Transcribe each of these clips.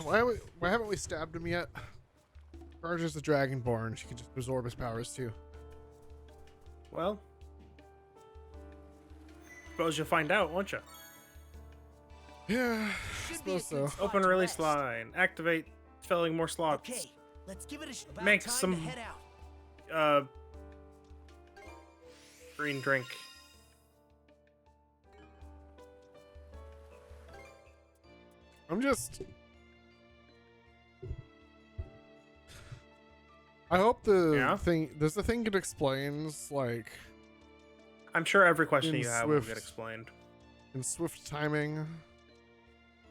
Why haven't we stabbed him yet? Charger's the Dragonborn. She can just absorb his powers too. Well, suppose you'll find out, won't you? Yeah, I suppose so. Open release line. Activate filling more slots. Okay, let's give it a shot. Make Time some- to head out. Green drink. I'm just. I hope the thing. There's a thing that explains like I'm sure every question In you have will Swift. get explained. in swift timing.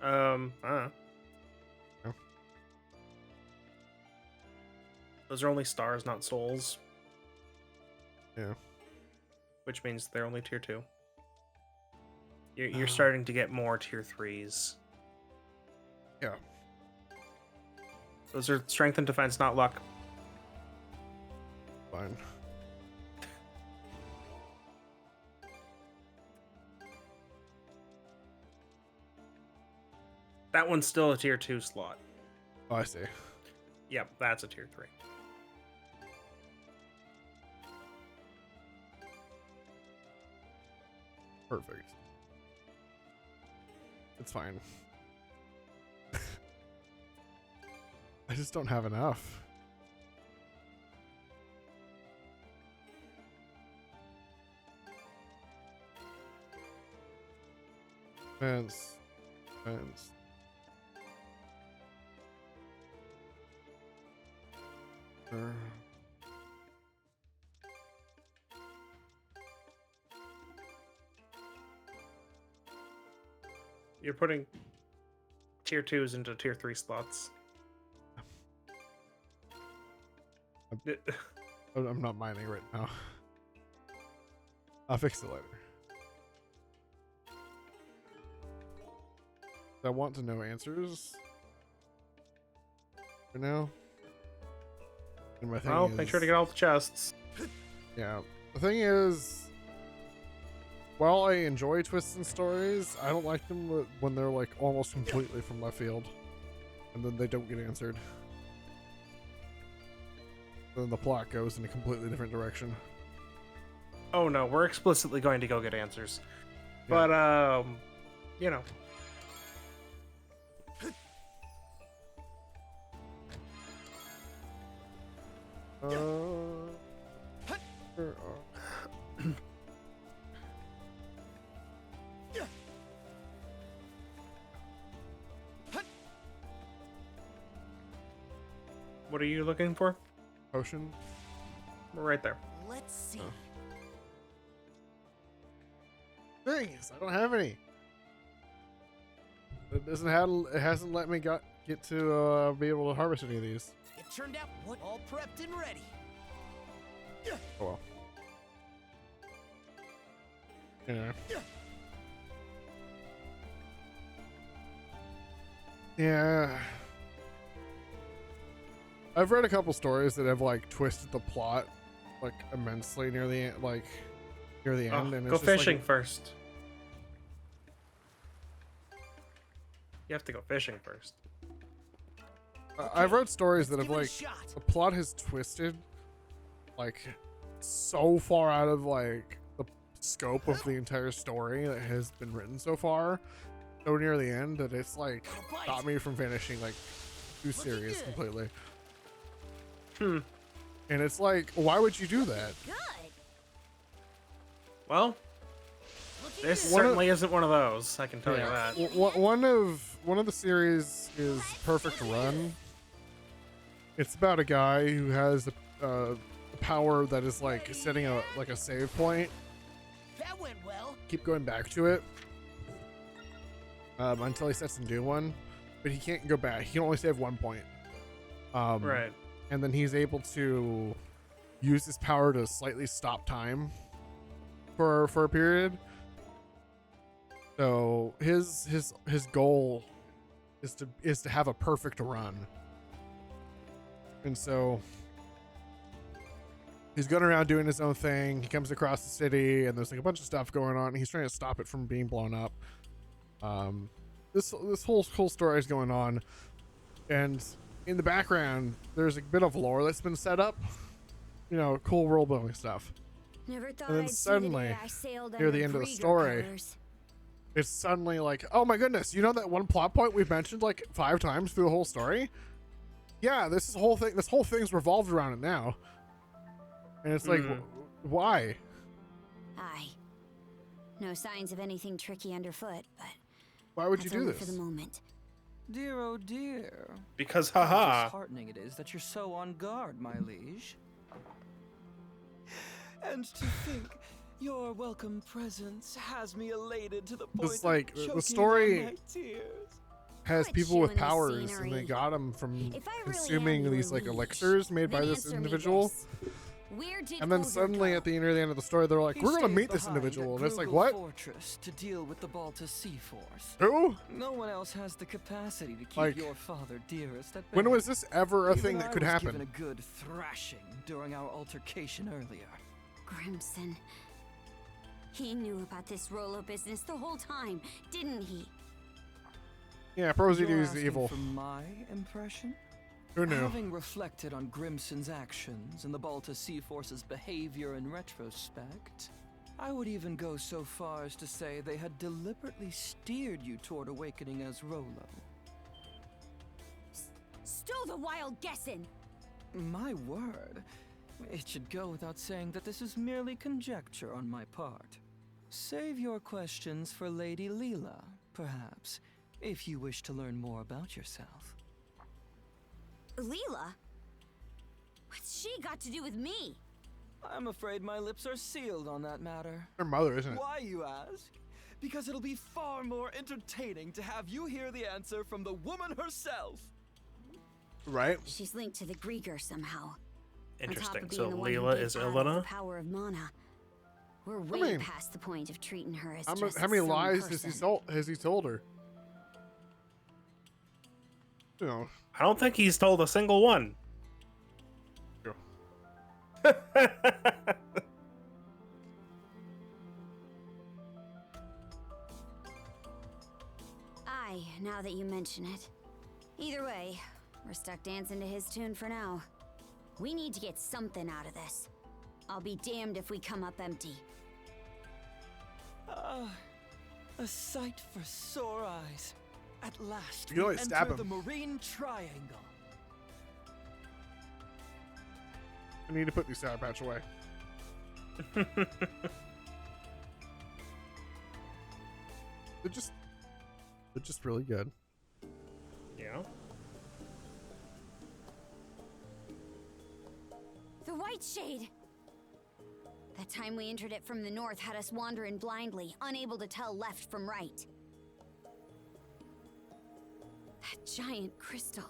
I don't know. No. Those are only stars, not souls. Yeah. Which means they're only tier 2. You're starting to get more tier 3s. Yeah. Those are strength and defense, not luck. Fine. That one's still a tier 2 slot. Oh, I see. Yep, that's a tier 3. Perfect. It's fine. I just don't have enough. Fence. Fence. You're putting tier 2s into tier 3 slots. I'm not mining right now. I'll fix it later. I want to know answers for now. And my thing Well, is, make sure to get all the chests. yeah. The thing is, while I enjoy twists and stories, I don't like them when they're like almost completely from left field, and then they don't get answered. Then the plot goes in a completely different direction. Oh no, we're explicitly going to go get answers. Yeah. But, you know. Where are- What are you looking for? Potion? We're right there. Let's see. Oh. Things I don't have any. It hasn't let me get to be able to harvest any of these. It turned out what all prepped and ready. Oh well. Yeah. Yeah. I've read a couple stories that have like twisted the plot like immensely near the end, near the end. And Go it's just, like, fishing first. You have to go fishing first. I've read stories that have give it a like shot. the plot has twisted like so far out of like the scope of the entire story that has been written so far, so near the end that it's like stopped me from finishing like too serious good. completely. Hmm. And it's like, why would you do that? Good. Well, Looking this good. certainly isn't one of those. I can tell you Yeah. that. One of the series is Perfect Run. It's about a guy who has a power that is like setting a save point. That went well. Keep going back to it until he sets a new one, but he can't go back. He can only save 1 point. Right. And then he's able to use his power to slightly stop time for a period. So his goal is to have a perfect run. And so he's going around doing his own thing. He comes across the city and there's like a bunch of stuff going on. And he's trying to stop it from being blown up. This whole story is going on. And in the background, there's a bit of lore that's been set up. You know, cool world building stuff. Never thought And then I'd suddenly, see the day I sailed near under the end of the Grieger story, colors. it's suddenly like, oh my goodness, you know that one plot point we've mentioned like 5 times through the whole story? Yeah, this whole thing's revolved around it now. And it's like, why? Aye. No signs of anything tricky underfoot, but Why would you that's do only this? for the moment. Dear, oh dear. Because How haha. disheartening it is that you're so on guard, my liege. And to think, your welcome presence has me elated to the point It's like, of the choking story on my tears. has Put people you with in the powers, and scenery. they got them from If I really am consuming your these like liege, elixirs made by then this answer me individual. this. Where did And then Ulder suddenly go? at the near the end of the story, they're like, He we're gonna stayed meet this behind individual, at and it's like, Brugel what? Fortress to deal with the Balta Sea Force. Who? No one else has the capacity to keep Like, your father dearest at When bay. was this ever a Even thing that I could was happen? given a good thrashing during our altercation earlier. Grimson. He knew about this Rolo business the whole time, didn't he? Yeah, Prosy You're is asking evil. for my impression? Who knew? Having reflected on Grimson's actions and the Balta Sea Force's behavior in retrospect, I would even go so far as to say they had deliberately steered you toward awakening as Rolo. Stow the wild guessin'! My word. It should go without saying that this is merely conjecture on my part. Save your questions for Lady Leela, perhaps, if you wish to learn more about yourself. Leela? What's she got to do with me? I'm afraid my lips are sealed on that matter. Her mother, isn't it? Why, you ask? Because it'll be far more entertaining to have you hear the answer from the woman herself. Right? She's linked to the Grieger somehow. Interesting. On top of So being the one who Leela gave is Adam Ilana? the power of mana. We're way mean, past the point of treating her as How just many some lies person. has he told her? You know, I don't think he's told a single one. True. Aye, now that you mention it. Either way, we're stuck dancing to his tune for now. We need to get something out of this. I'll be damned if we come up empty. A sight for sore eyes. At last, You can we always stab enter him. the Marine Triangle. I need to put these Sour Patch away. They're just really good. Yeah. The White Shade! That time we entered it from the north had us wandering blindly, unable to tell left from right. That giant crystal.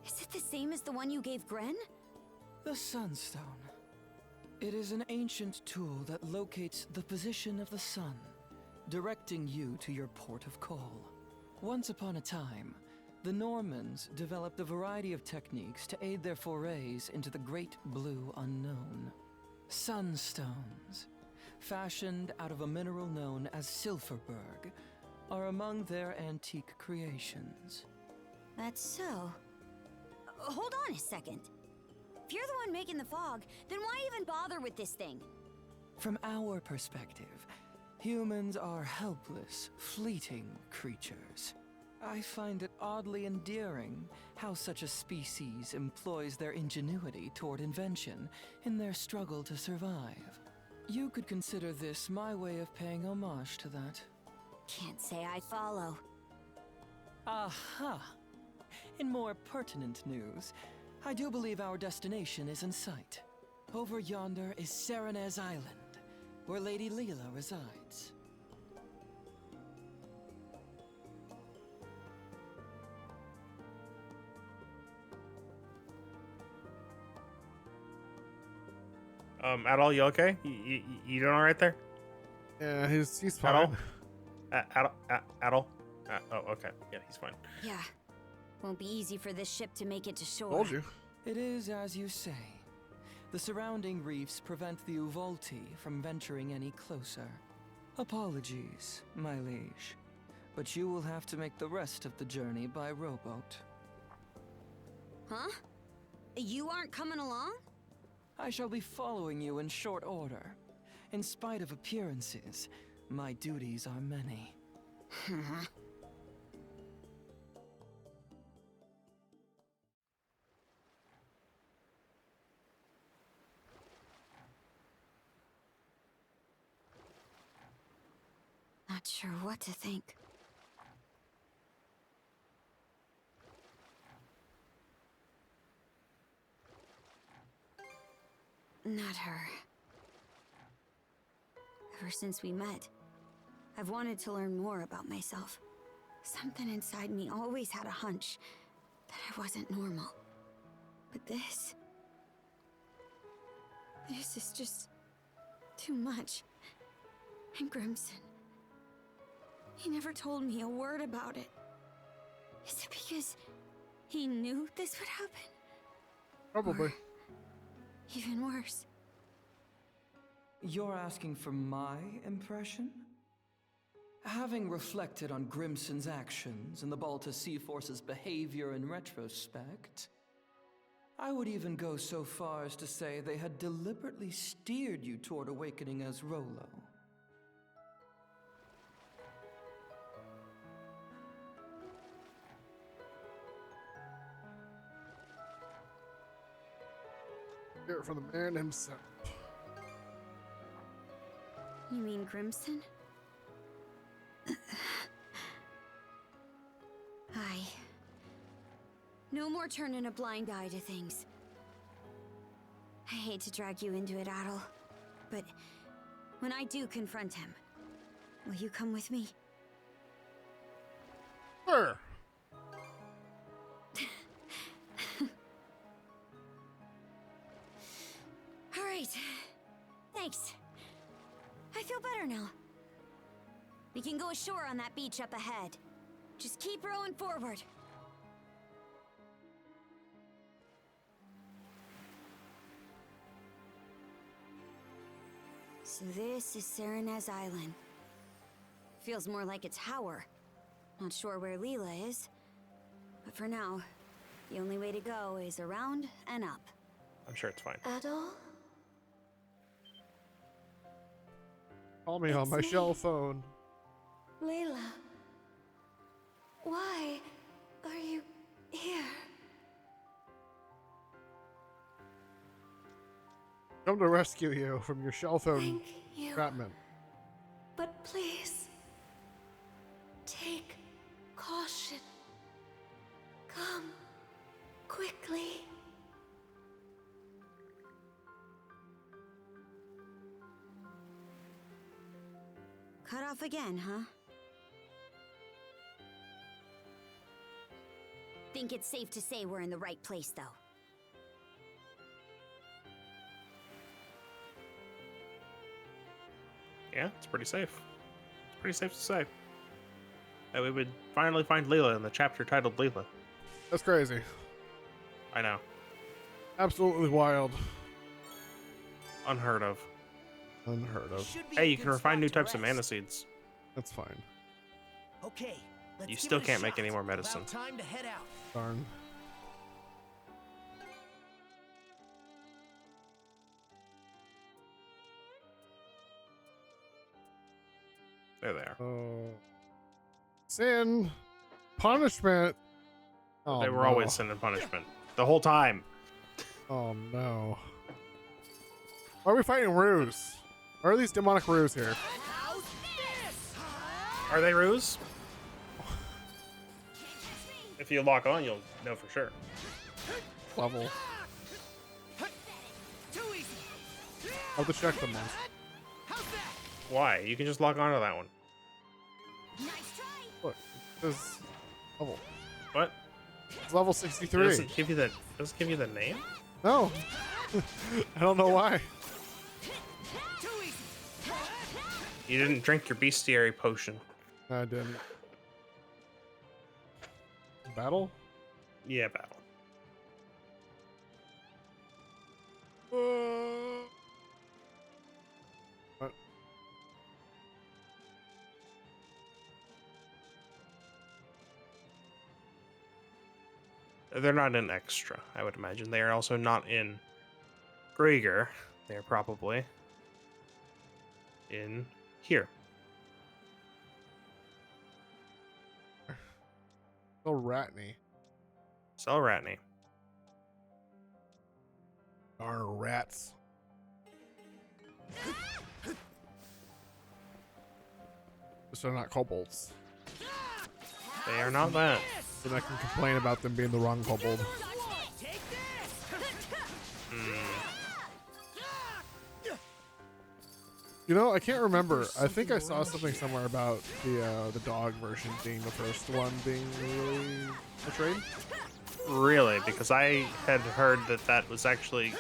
Is it the same as the one you gave Gren? The Sunstone. It is an ancient tool that locates the position of the sun, directing you to your port of call. Once upon a time, the Normans developed a variety of techniques to aid their forays into the great blue unknown. Sunstones, fashioned out of a mineral known as Silverberg, are among their antique creations. That's so. Hold on a second. If you're the one making the fog, then why even bother with this thing? From our perspective, humans are helpless, fleeting creatures. I find it oddly endearing how such a species employs their ingenuity toward invention in their struggle to survive. You could consider this my way of paying homage to that. Can't say I follow. Aha! In more pertinent news, I do believe our destination is in sight. Over yonder is Serenez Island, where Lady Leela resides. Adol, you okay? You doing all right there? Yeah, he's Adol? fine. Adol? Oh, okay. Yeah, he's fine. Yeah. Won't be easy for this ship to make it to shore. Told you. It is as you say. The surrounding reefs prevent the Uvolti from venturing any closer. Apologies, my liege, but you will have to make the rest of the journey by rowboat. Huh? You aren't coming along? I shall be following you in short order. In spite of appearances, my duties are many. Not sure what to think. Not her. Ever since we met, I've wanted to learn more about myself. Something inside me always had a hunch that I wasn't normal. But this is just too much. And Grimson, he never told me a word about it. Is it because he knew this would happen? Probably. Or even worse. You're asking for my impression? Having reflected on Grimson's actions and the Balta Sea Force's behavior in retrospect, I would even go so far as to say they had deliberately steered you toward awakening as Rolo. Hear it from the man himself. You mean Grimson? Aye. No more turning a blind eye to things. I hate to drag you into it, Adel, but when I do confront him, will you come with me? Sure. All right. Thanks. I feel better now. We can go ashore on that beach up ahead. Just keep rowing forward. So this is Serenez Island. Feels more like a tower. Not sure where Leela is. But for now, the only way to go is around and up. I'm sure it's fine. Adol? Call me on It's my me. shell phone. Layla. Why are you here? Come to rescue you from your shell phone Thank you. entrapment. But please, take caution. Come quickly. Cut off again, huh? Think it's safe to say we're in the right place, though. Yeah, it's pretty safe. It's pretty safe to say that we would finally find Leela in the chapter titled Leela. That's crazy. I know. Absolutely wild. Unheard of. Unheard of. Should be Hey, a you good can refine spot new to types of rest. mana seeds. That's fine. Okay, let's You give still it a can't make shot. any more medicine. About time to head out. Darn. There they are. Sin. Punishment. Oh, They were no. always sin and punishment. The whole time. Oh no. Why are we fighting Ruse? Why are these demonic Ruse here? How's this? Are they ruse? If you lock on, you'll know for sure. Level. Too easy. I'll have to check them once. How's that? Why? You can just lock onto that one. Nice try! Look, it says level. What? It's level It 63. doesn't give you the name? No. I don't know why. Too easy. You didn't drink your bestiary potion. I didn't. Battle? Yeah, battle. What? They're not in extra, I would imagine. They are also not in Gregor. They're probably in here. So Ratney. Sell Ratney. Darn rats. So they're not kobolds. They are not that. Then I can complain about them being the wrong kobold. Take this! You know, I can't remember. I think I saw something somewhere about the dog version being the first one being really portrayed. Really, because I had heard that that was actually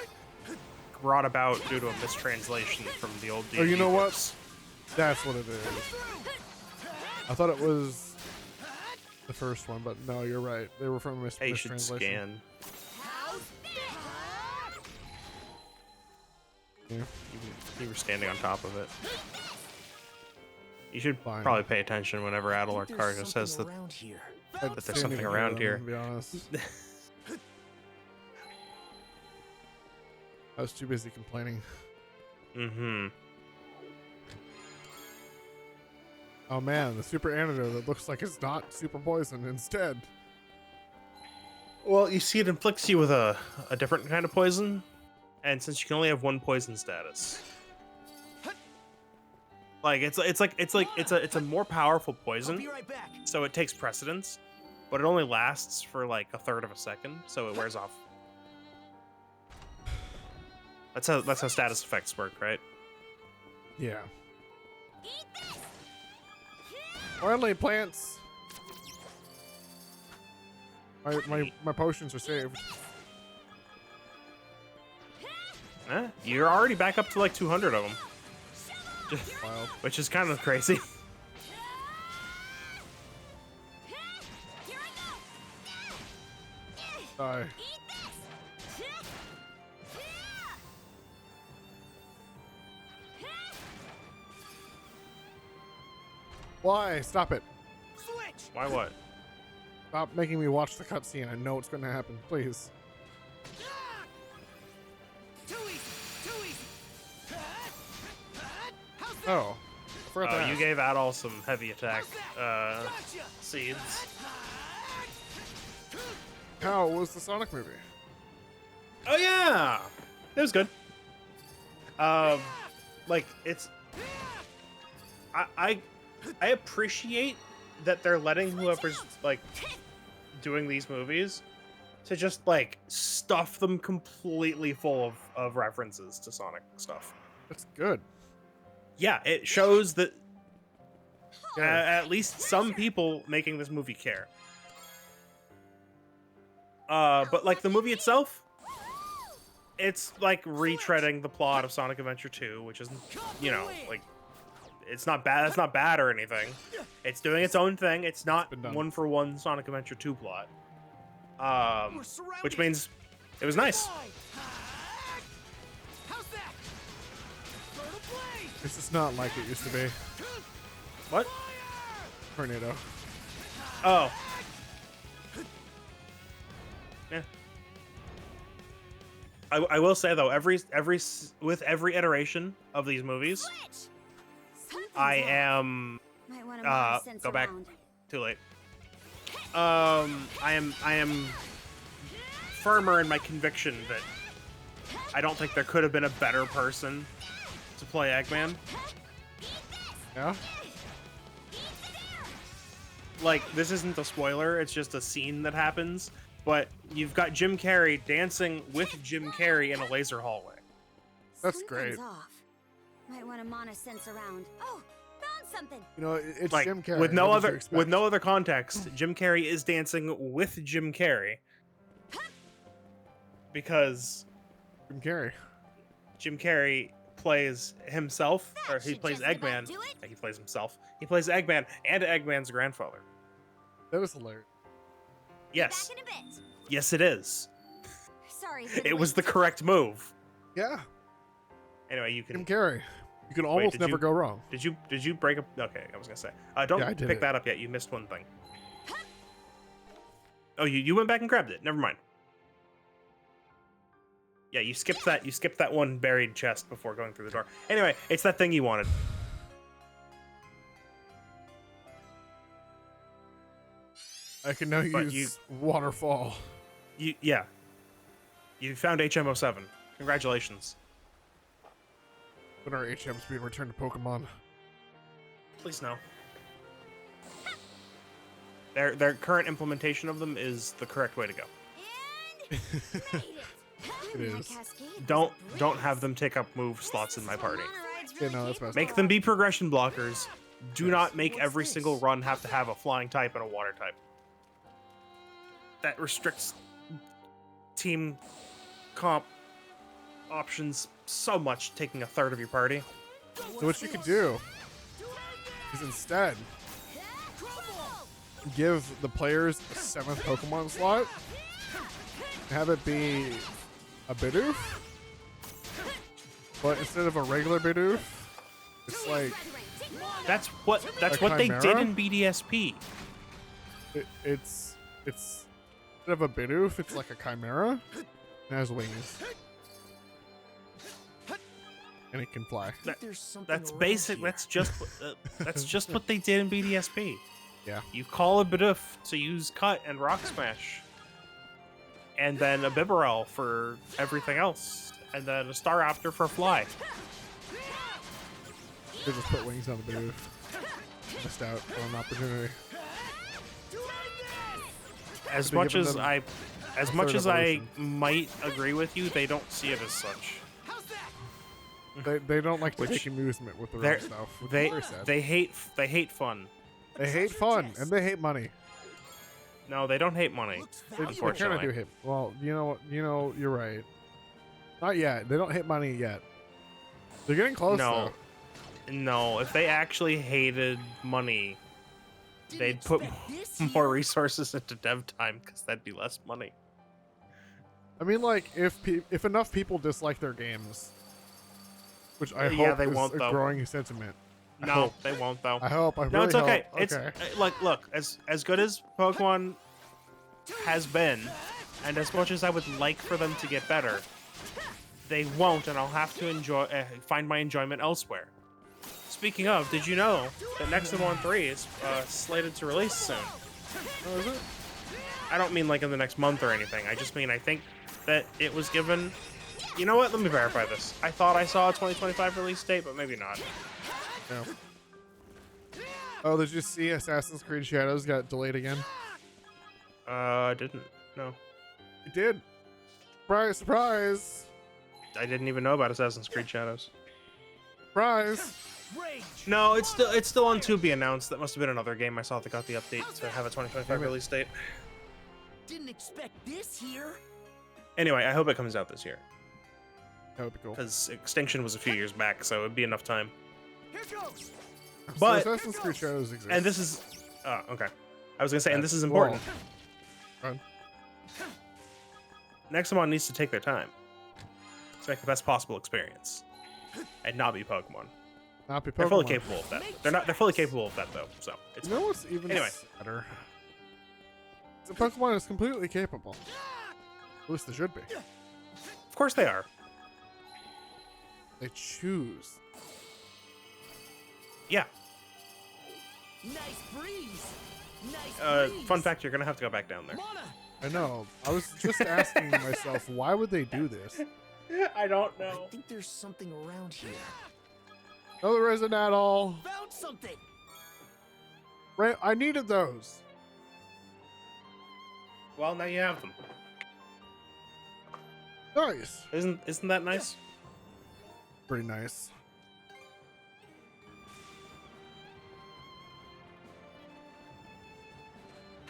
brought about due to a mistranslation from the old D&D Oh, you know what? books. That's what it is. I thought it was the first one, but no, you're right. They were from a Hey, you should mistranslation. scan. Yeah. You were standing on top of it. You should Fine. probably pay attention whenever Adel or Karga says that. around here. I'd there's standing something near around them, here. To be honest, I was too busy complaining. Mm-hmm. Oh man, the super antidote that looks like it's not super poison instead. Well, you see, it inflicts you with a different kind of poison, and since you can only have one poison status, like it's a more powerful I'll poison, be right back. so it takes precedence, but it only lasts for like a third of a second, so it wears off. That's how status effects work, right? Yeah. Finally, plants. My potions are saved. You're already back up to like 200 of them, Wild. which is kind of crazy. Die. Why? Stop it. Switch! Why what? Stop making me watch the cutscene. I know what's going to happen. Please. Too easy! Too easy! How's that? Oh. I forgot to You ask. gave Adol some heavy attack Gotcha! seeds. How was the Sonic movie? Oh yeah, it was good. Like it's, I appreciate that they're letting whoever's like doing these movies to just like stuff them completely full of references to Sonic stuff. That's good. Yeah, it shows that Yeah. at least some people making this movie care. But like the movie itself, it's like retreading the plot of Sonic Adventure 2, which is, you know, like it's not bad. It's not bad or anything. It's doing its own thing. It's not Been done. one for one Sonic Adventure 2 plot. We're surrounded. Which means it was nice. How's that? Turtle blade! This is not like it used to be. What? Tornado. Oh. Yeah. I will say though, with every iteration of these movies, I am Might want to sense go back. around. Too late. I am firmer in my conviction that I don't think there could have been a better person to play Eggman. Yeah? Like, this isn't a spoiler, it's just a scene that happens, but you've got Jim Carrey dancing with Jim Carrey in a laser hallway. That's Something's great. off. Might want to mana sense around. Oh, found something. You know, it's Like, Jim Carrey. with no What did you other expect? context, Jim Carrey is dancing with Jim Carrey. Because Jim Carrey. Jim Carrey plays himself, That or he should plays just about Eggman. do it. He plays himself. He plays Eggman and Eggman's grandfather. That was hilarious. Yes. Back in a bit. Yes, it is. Sorry. for It was the wait. correct move. Yeah. Anyway, you Jim can. Carrey. You can almost did never you- go wrong. Did you break up? Okay, I was gonna say. Don't Yeah, I did pick it. that up yet. You missed one thing. Oh, you went back and grabbed it. Never mind. Yeah, you skipped that. You skipped that one buried chest before going through the door. Anyway, it's that thing you wanted. I can now But use waterfall. Yeah. You found HM07. Congratulations. When our HMs being returned to Pokemon. Please no. Their current implementation of them is the correct way to go. It is. Don't have them take up move slots in my party. Yeah, no, that's best. Make them be progression blockers. Do not make every single run have to have a flying type and a water type. That restricts team comp options so much, taking a third of your party. So what you could do is instead give the players a 7th Pokemon slot, have it be a Bidoof, but instead of a regular Bidoof, it's like That's what they did Chimera? in BDSP. it's instead of a Bidoof, it's like a Chimera. It has wings, and it can fly. That's basic. That's just what they did in BDSP. Yeah. You call a Bidoof to use Cut and Rock Smash, and then a Bibarel for everything else, and then a Staraptor for Fly. They just put wings on the Bidoof. Missed out on an opportunity. As They much given as them I, as much third as I evolution. might agree with you, they don't see it as such. They don't like to Which- take amusement with the They're- wrong stuff. which is They very sad. they hate fun. They hate fun and they hate money. No, they don't hate money. They kind of Unfortunately. do hate. Well, you know what? You're right. Not yet. They don't hate money yet. They're getting close. No. Though. No, if they actually hated money, they'd put more resources into dev time because that'd be less money. I mean, like if enough people dislike their games, which I Yeah, hope they is won't, a though. growing sentiment. I No, hope. they won't though. I hope. I No, really it's okay. hope. It's like look, as good as Pokemon has been, and as much as I would like for them to get better, they won't, and I'll have to find my enjoyment elsewhere. Speaking of, did you know that Nexomon 3 is slated to release soon? Oh, is it? I don't mean like in the next month or anything. I just mean I think that it was given. You know what? Let me verify this. I thought I saw a 2025 release date, but maybe not. No. Oh, did you see Assassin's Creed Shadows got delayed again? I didn't. No, It did. Surprise! Surprise! I didn't even know about Assassin's Creed Shadows. Surprise! No, it's still on to be announced. That must have been another game I saw that got the update to have a 2025 Damn it. release date. Didn't expect this here. Anyway, I hope it comes out this year That would be cool. because Extinction was a few years back, so it'd be enough time. Here goes. But so Assassin's Creed Shadows exists. and this is, oh, okay. I was gonna say, and this is Well, important. Run. Nexomon needs to take their time to make the best possible experience, and not be Pokemon. Not be Pokemon. They're fully capable of that. They're fully capable of that though. So it's You know what's even Anyway. sadder? The Pokemon is completely capable. At least they should be. of course they are. They choose. Yeah. Nice breeze. Nice breeze. Fun fact: you're gonna have to go back down there. Mana. I know. I was just asking myself, why would they do this? I don't I know. think there's something around here. No, there isn't at all. Found something. Right? I needed those. Well, now you have them. Nice. Isn't that nice? Pretty nice.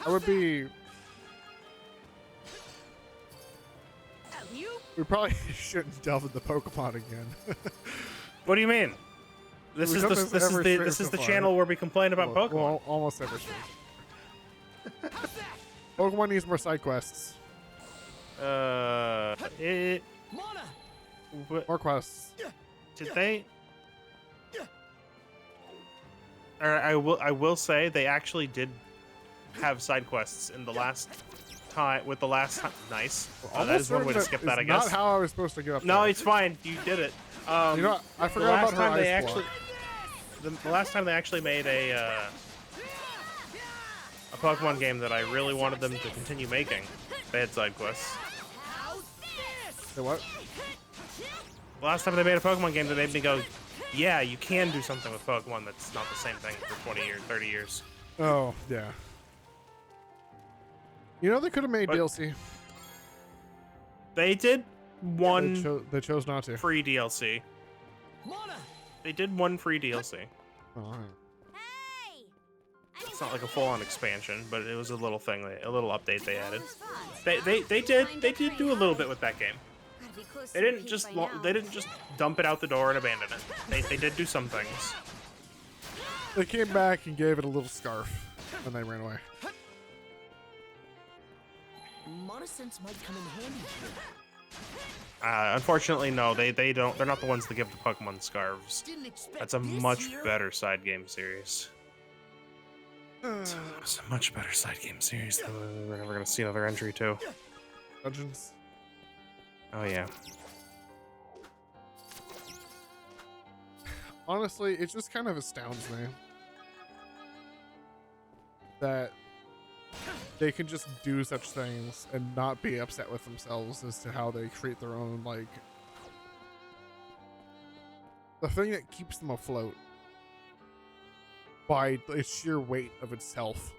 I would be. You? We probably shouldn't delve into Pokemon again. What do you mean? This We've is done the this every stream this is so the far. channel where we complain about Well, Pokemon. well, almost every stream. Pokemon needs more side quests. It, Mana. More quests. did they? Or I will say they actually did have side quests in the last time, with the last time. Nice. That Almost is one way to certain skip that, I is guess. Not how I was supposed to get up No, there. it's fine. You did it. You know what? I The forgot last about her time they ice actually, block. the last time they actually made a Pokemon game that I really wanted them to continue making. They had side quests. Say what? The last time they made a Pokemon game that made me go, yeah, you can do something with Pokemon that's not the same thing for 20 years, 30 years. Oh, yeah. You know they could have made What? DLC. They did one They chose not to. free DLC. Mona! They did one free DLC. Oh, all right. Hey! It's not like a full-on expansion, but it was a little thing, a little update they added. Was fun. They did do a little bit with that game. Gotta be close They to didn't peak just by now. they didn't just dump it out the door and abandon it. They did do some things. They came back and gave it a little scarf, and they ran away. Mana sense might come in handy here. Unfortunately, no, they don't. They're not the ones that give the Pokemon scarves. Didn't expect That's a this much here. better side game series. It's a much better side game series that we're never gonna see another entry to. Dungeons. Oh yeah. Honestly, it just kind of astounds me that they can just do such things and not be upset with themselves as to how they treat their own, like, the thing that keeps them afloat by its sheer weight of itself.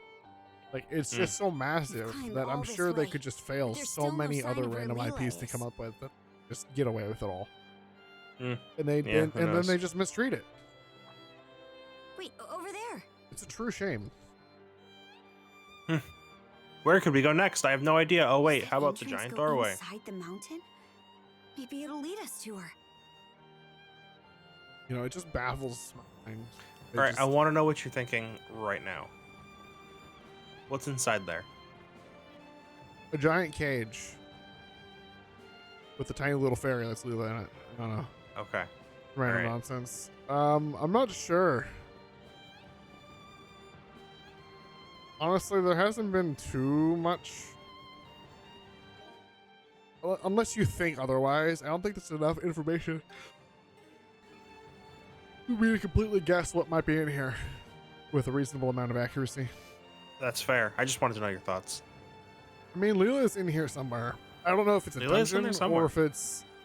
Like, it's just so massive Climb that I'm all this sure they way, could just fail but there's so still no many sign other of where random Leela IPs to is. come up with that just get away with it all. Mm. And they Yeah, and who then knows? they just mistreat it. Wait, over there. It's a true shame. Where could we go next? I have no idea. Oh wait, Does how that about the entrance giant go doorway? Inside the mountain? Maybe it'll lead us to her. You know, it just baffles my mind. They All right, just- I want to know what you're thinking right now. What's inside there? a giant cage with a tiny little fairy that's Leela in it. I don't know. Okay. Random Alright. nonsense. I'm not sure. Honestly, there hasn't been too much. Unless you think otherwise, I don't think there's enough information for me to completely guess what might be in here with a reasonable amount of accuracy. That's fair. I just wanted to know your thoughts. I mean, Leela's in here somewhere. I don't know if it's a Leela's in there dungeon somewhere.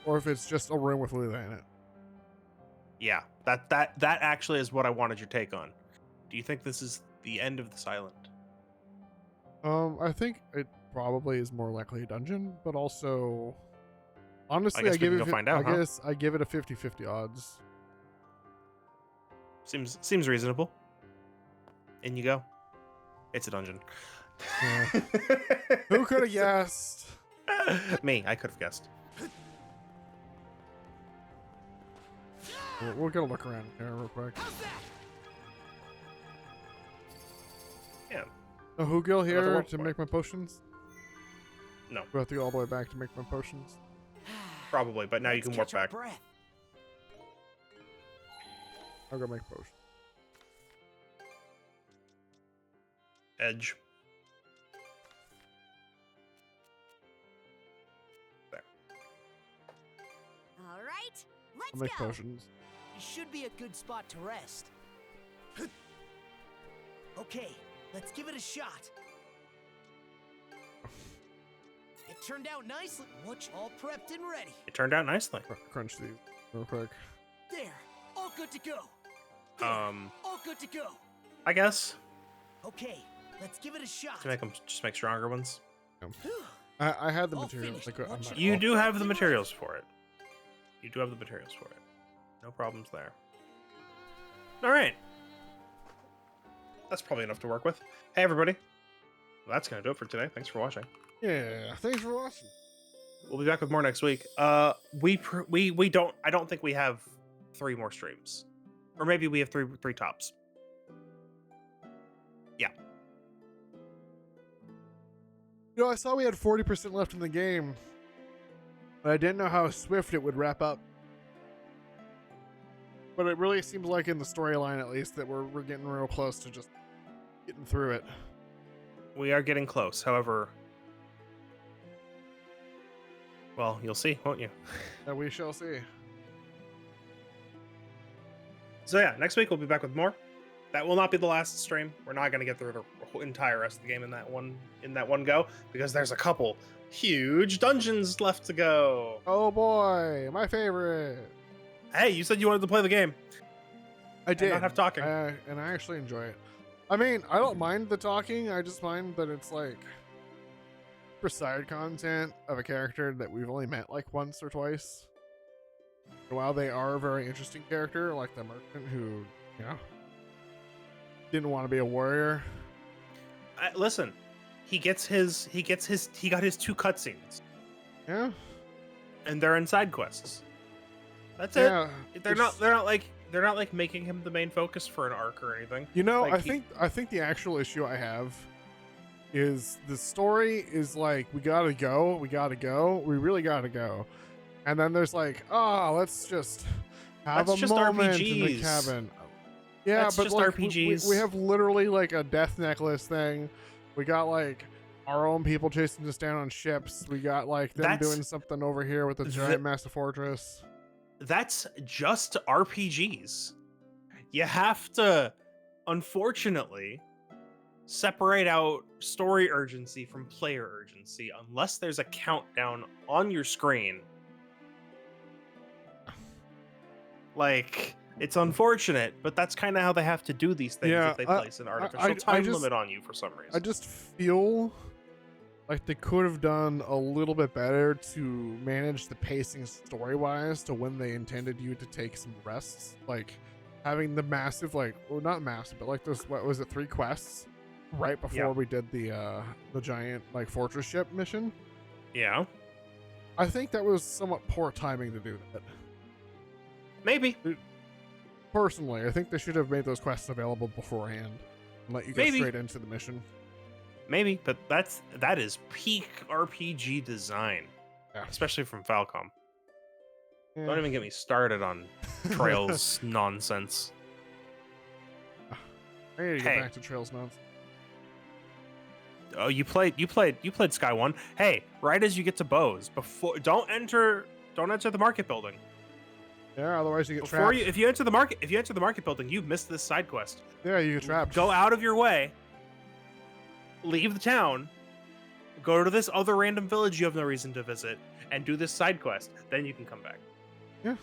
or if it's just a room with Leela in it. Yeah, that actually is what I wanted your take on. Do you think this is the end of this island? I think it probably is more likely a dungeon, but also, honestly, guess I we give can it. go find out, huh? guess I give it a 50-50 odds. Seems reasonable. In you go. It's a dungeon. Yeah. Who could have guessed? Me, I could have guessed. We're gonna look around here real quick. Yeah. A Hoogil Another here one to for make my potions. No, We have to go all the way back to make my potions. probably, but now you Let's can warp catch our back. breath. I'll go make potions. Edge. There. All right, I'll let's make go. potions. It should be a good spot to rest. Okay, let's give it a shot. It turned out nicely. Watch, all prepped and ready. It turned out nicely. Crunch these real quick. There, all good to go. There, all good to go. I guess Okay, let's give it a shot. to make them just make stronger ones. I had the All materials. finished. Like, I'm Watch not- it. You do have the materials for it. You do have the materials for it. No problems there. All right. That's probably enough to work with. Hey, everybody. Well, that's going to do it for today. Thanks for watching. Yeah. Thanks for watching. We'll be back with more next week. We don't. I don't think we have 3 more streams, or maybe we have three tops. Yeah. You know, I saw we had 40% left in the game, but I didn't know how swift it would wrap up. But it really seems like in the storyline, at least, that we're getting real close to just getting through it. We are getting close. However, Well, you'll see, won't you? That we shall see. So yeah, next week we'll be back with more. That will not be the last stream. We're not going to get through the whole entire rest of the game in that one go, because there's a couple huge dungeons left to go. Oh boy, my favorite. Hey, you said you wanted to play the game. I did. not have talking. And I actually enjoy it. I mean, I don't mind the talking. I just mind that it's like for side content of a character that we've only met like once or twice. And while they are a very interesting character, like the merchant who, you know, didn't want to be a warrior. Listen, he got his 2 cutscenes, Yeah. and they're in side quests. That's Yeah. it. They're not like making him the main focus for an arc or anything. You know, Like, I think the actual issue I have is the story is like we gotta go, we really gotta go, and then there's like, oh, let's just have That's a just moment in the RPGs. cabin. Yeah, That's but just like, RPGs. we have literally like a death necklace thing. We got like our own people chasing us down on ships. We got like them That's- doing something over here with the giant massive fortress. That's just RPGs. You have to, unfortunately, separate out story urgency from player urgency unless there's a countdown on your screen. Like, it's unfortunate, but that's kind of how they have to do these things Yeah, if they place an artificial time just- limit on you for some reason. I just feel like they could have done a little bit better to manage the pacing story-wise to when they intended you to take some rests. Like having the massive, like, well, not massive, but like those, what was it, 3 quests right before Yeah. we did the giant like fortress ship mission. Yeah, I think that was somewhat poor timing to do that. maybe. Personally, I think they should have made those quests available beforehand and let you go Maybe. straight into the mission. Maybe, but that is peak RPG design, Yeah. especially from Falcom. Yeah. Don't even get me started on Trails nonsense. I need to Hey. get back to Trails now. Oh, you played Sky 1. Hey, right as you get to Bose, don't enter the market building. Yeah, otherwise you get Before trapped. if you enter the market building, you've missed this side quest. Yeah, you get trapped. Go out of your way. Leave the town. Go to this other random village you have no reason to visit and do this side quest. Then you can come back. Yeah.